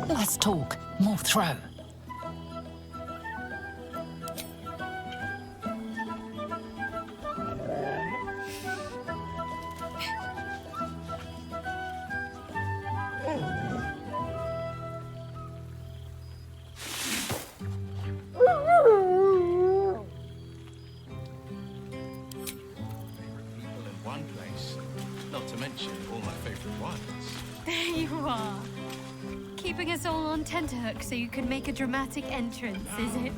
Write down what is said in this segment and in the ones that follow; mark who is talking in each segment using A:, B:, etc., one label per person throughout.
A: Less talk, more throw.
B: Keeping us all on tenterhooks so you can make a dramatic entrance, is it?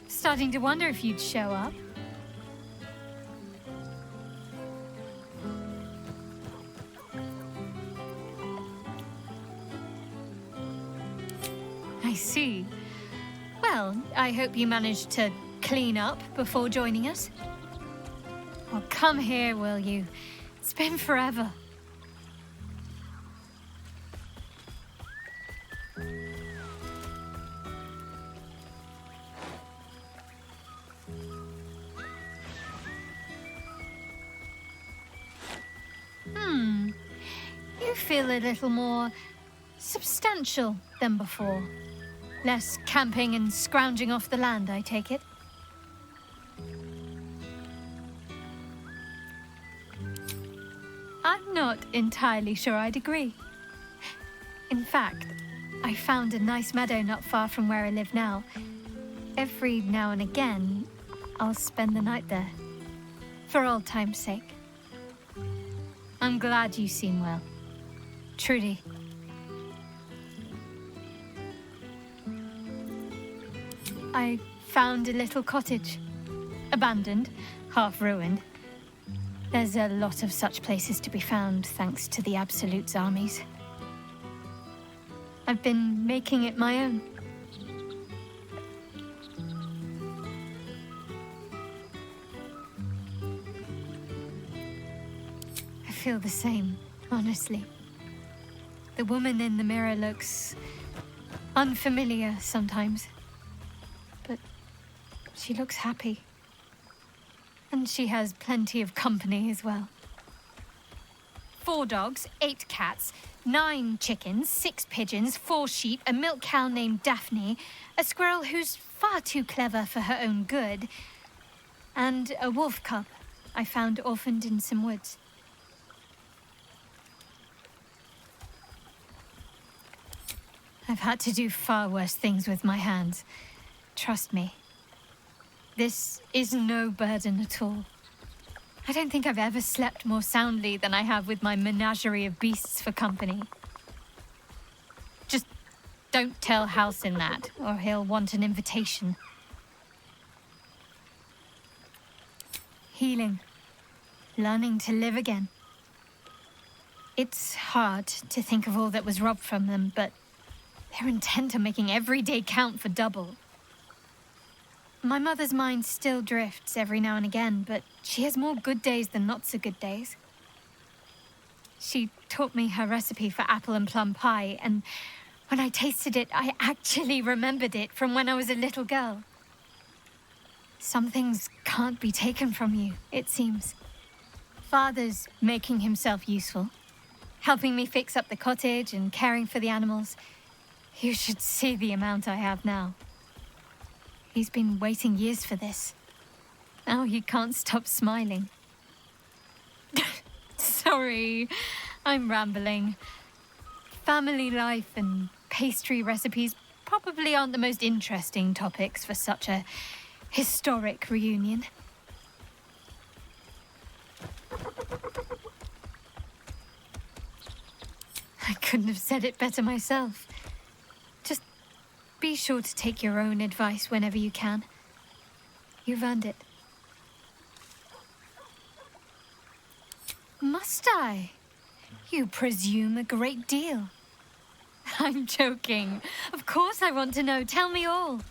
B: Starting to wonder if you'd show up. I see. Well, I hope you managed to clean up before joining us. Well, come here, will you? It's been forever. You feel a little more substantial than before. Less camping and scrounging off the land, I take it. I'm not entirely sure I'd agree. In fact, I found a nice meadow not far from where I live now. Every now and again, I'll spend the night there. For old time's sake. I'm glad you seem well. Trudy. I found a little cottage. Abandoned, half ruined. There's a lot of such places to be found, thanks to the Absolute's armies. I've been making it my own. I feel the same, honestly. The woman in the mirror looks unfamiliar sometimes, but she looks happy. And she has plenty of company as well. 4 dogs, 8 cats, 9 chickens, 6 pigeons, 4 sheep, a milk cow named Daphne, a squirrel who's far too clever for her own good, and a wolf cub I found orphaned in some woods. I've had to do far worse things with my hands. Trust me. This is no burden at all. I don't think I've ever slept more soundly than I have with my menagerie of beasts for company. Just don't tell Halcyon that, or he'll want an invitation. Healing. Learning to live again. It's hard to think of all that was robbed from them, but they're intent on making every day count for double. My mother's mind still drifts every now and again, but she has more good days than not so good days. She taught me her recipe for apple and plum pie, and when I tasted it, I actually remembered it from when I was a little girl. Some things can't be taken from you, it seems. Father's making himself useful, helping me fix up the cottage and caring for the animals. You should see the amount I have now. He's been waiting years for this. Now he can't stop smiling. Sorry, I'm rambling. Family life and pastry recipes probably aren't the most interesting topics for such a historic reunion. I couldn't have said it better myself. Just be sure to take your own advice whenever you can. You've earned it. Must I? You presume a great deal. I'm joking. Of course I want to know. Tell me all.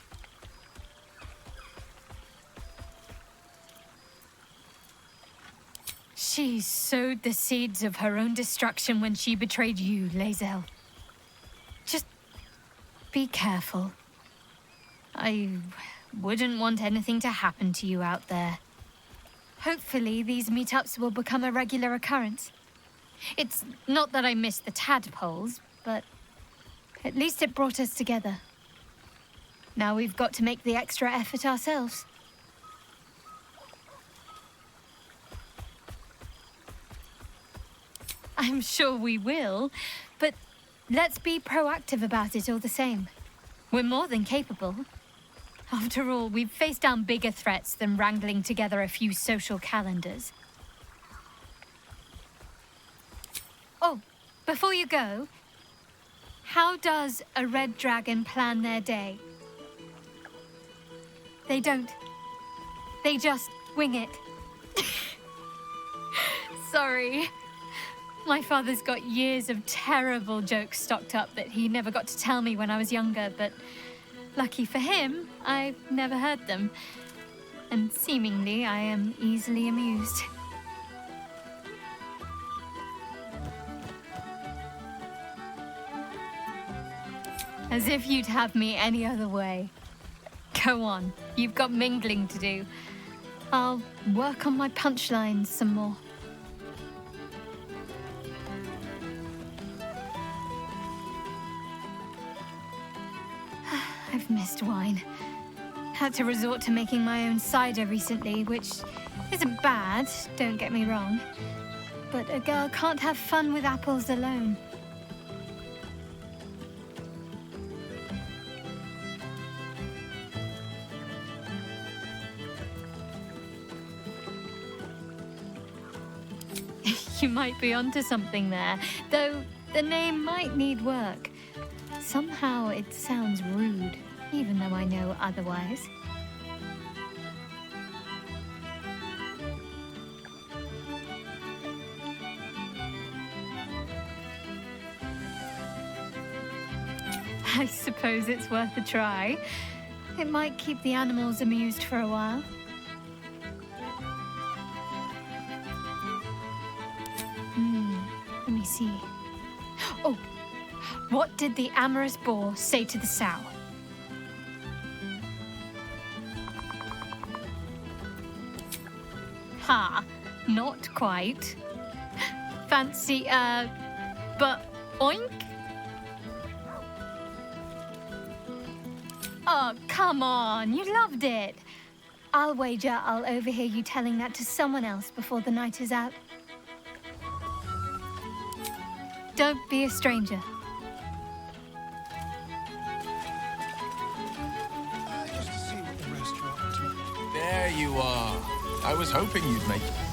B: She sowed the seeds of her own destruction when she betrayed you, Lae'zel. Just be careful. I wouldn't want anything to happen to you out there. Hopefully, these meetups will become a regular occurrence. It's not that I miss the tadpoles, but at least it brought us together. Now we've got to make the extra effort ourselves. I'm sure we will, but let's be proactive about it all the same. We're more than capable. After all, we've faced down bigger threats than wrangling together a few social calendars. Oh, before you go, how does a red dragon plan their day? They don't. They just wing it. Sorry. My father's got years of terrible jokes stocked up that he never got to tell me when I was younger, but lucky for him, I've never heard them. And seemingly, I am easily amused. As if you'd have me any other way. Go on, you've got mingling to do. I'll work on my punchlines some more. I've missed wine. Had to resort to making my own cider recently, which isn't bad, don't get me wrong. But a girl can't have fun with apples alone. You might be onto something there, though the name might need work. Somehow it sounds rude, even though I know otherwise. I suppose it's worth a try. It might keep the animals amused for a while. Let me see. Oh, what did the amorous boar say to the sow? Ha, not quite. Fancy, but oink? Oh, come on, you loved it. I'll wager I'll overhear you telling that to someone else before the night is out. Don't be a stranger.
C: There you are. I was hoping you'd make it.